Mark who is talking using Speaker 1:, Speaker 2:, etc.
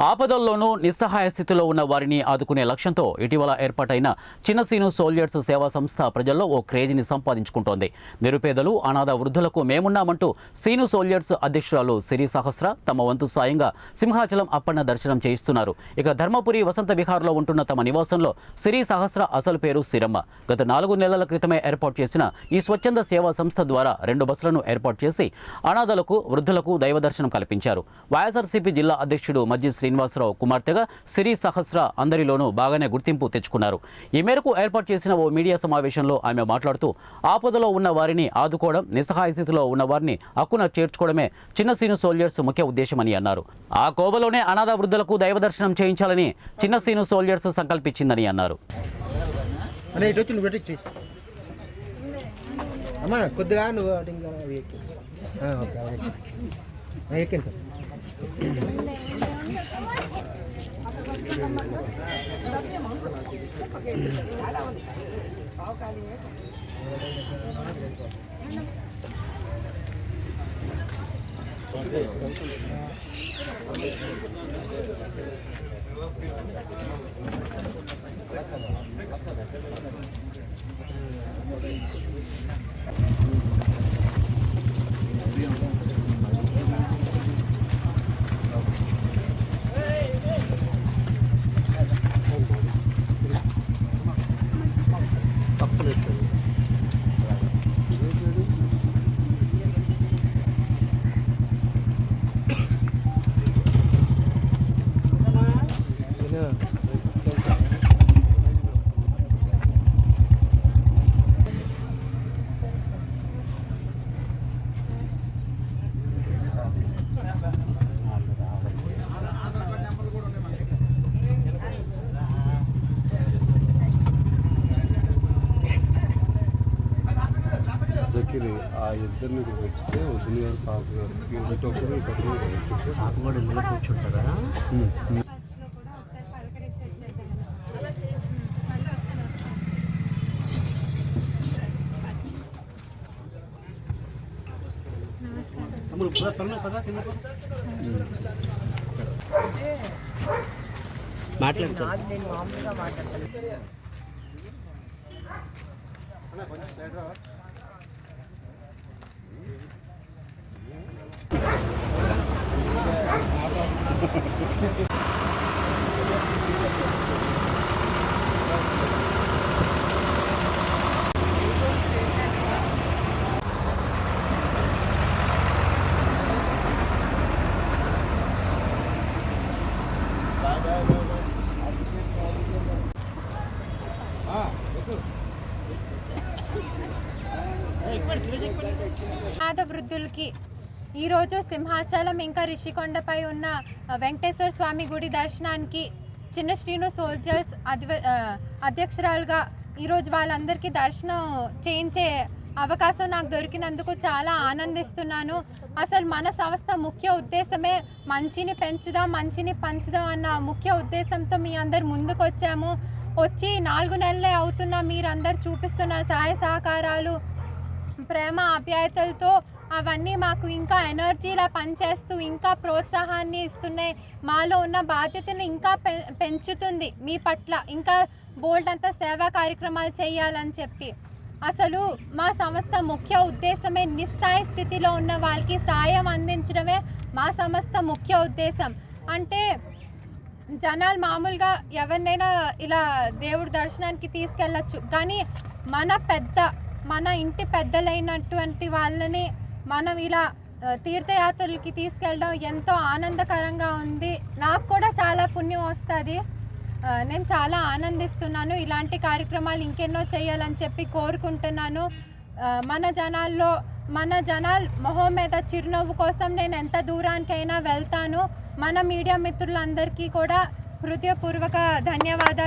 Speaker 1: ఆపదల్లోనూ నిస్సహాయ స్థితిలో ఉన్న వారిని ఆదుకునే లక్ష్యంతో ఇటీవల ఏర్పాటైన చిన్న సీను సోల్జర్స్ సేవా సంస్థ ప్రజల్లో ఓ క్రేజీని సంపాదించుకుంటోంది. నిరుపేదలు, అనాథ వృద్ధులకు మేమున్నామంటూ సీను సోల్జర్స్ అధ్యక్షురాలు సిరి సహస్ర తమ వంతు సాయంగా సింహాచలం అప్పన్న దర్శనం చేయిస్తున్నారు. ఇక ధర్మపురి వసంత విహార్లో ఉంటున్న తమ నివాసంలో సిరి సహస్ర అసలు పేరు సిరమ్మ. గత 4 నెలల క్రితమే ఏర్పాటు చేసిన ఈ స్వచ్ఛంద సేవా సంస్థ ద్వారా 2 బస్సులను ఏర్పాటు చేసి అనాథలకు, వృద్ధులకు దైవ దర్శనం కల్పించారు. వైఎస్ఆర్సీపీ జిల్లా అధ్యక్షుడు మజ్జి శ్రీనివాసరావు కుమార్తెగా సిరి సహస్ర అందరిలోనూ బాగానే గుర్తింపు తెచ్చుకున్నారు. ఈ మేరకు ఏర్పాటు చేసిన ఓ మీడియా సమావేశంలో ఆమె మాట్లాడుతూ ఆపదలో ఉన్న వారిని ఆదుకోవడం, నిస్సహాయ స్థితిలో ఉన్న వారిని హక్కున చేర్చుకోవడమే చిన్న సీను సోల్జర్స్ ముఖ్య ఉద్దేశమని అన్నారు. ఆ కోవలోనే అనాథ వృద్ధులకు దైవ దర్శనం చేయించాలని చిన్న సీను సోల్జర్స్ సంకల్పించిందని అన్నారు.
Speaker 2: ఆ ఇద్దరిని వచ్చితే వదిలి గారు పాప గారు పాప కూడా ఇందులో కూర్చుంటారా? మాట్లాడతాను.
Speaker 3: అనాథ వృద్ధులకి ఈరోజు సింహాచలం ఇంకా రిషికొండపై ఉన్న వెంకటేశ్వర స్వామి గుడి దర్శనానికి చిన్న శ్రీను సోల్జర్స్ అధ్యక్షురాలుగా ఈరోజు వాళ్ళందరికీ దర్శనం చేయించే అవకాశం నాకు దొరికినందుకు చాలా ఆనందిస్తున్నాను. అసలు మన సంస్థ ముఖ్య ఉద్దేశమే మంచిని పెంచుదాం, మంచిని పంచుదాం అన్న ముఖ్య ఉద్దేశంతో మీ అందరు ముందుకు వచ్చి 4 నెలలే అవుతున్నా మీరందరూ చూపిస్తున్న సహాయ సహకారాలు, ప్రేమ, ఆప్యాయతలతో అవన్నీ మాకు ఇంకా ఎనర్జీలా పనిచేస్తూ ఇంకా ప్రోత్సాహాన్ని ఇస్తున్నాయి. మాలో ఉన్న బాధ్యతను ఇంకా పెంచుతుంది మీ పట్ల, ఇంకా బోల్డ్ అంతా సేవా కార్యక్రమాలు చేయాలని చెప్పి. అసలు మా సంస్థ ముఖ్య ఉద్దేశమే నిస్సహాయ స్థితిలో ఉన్న వాళ్ళకి సాయం అందించడమే మా సంస్థ ముఖ్య ఉద్దేశం. అంటే జనాలు మామూలుగా ఎవరినైనా ఇలా దేవుడి దర్శనానికి తీసుకెళ్ళచ్చు, కానీ మన ఇంటి పెద్దలైనటువంటి వాళ్ళని మనం ఇలా తీర్థయాత్రలకి తీసుకెళ్ళడం ఎంతో ఆనందకరంగా ఉంది. నాకు కూడా చాలా పుణ్యం వస్తుంది. నేను చాలా ఆనందిస్తున్నాను. ఇలాంటి కార్యక్రమాలు ఇంకెన్నో చేయాలని చెప్పి కోరుకుంటున్నాను. మన జనాల మొహం మీద చిరునవ్వు కోసం నేను ఎంత దూరానికైనా వెళ్తాను. మన మీడియా మిత్రులందరికీ కూడా హృదయపూర్వక ధన్యవాదాలు.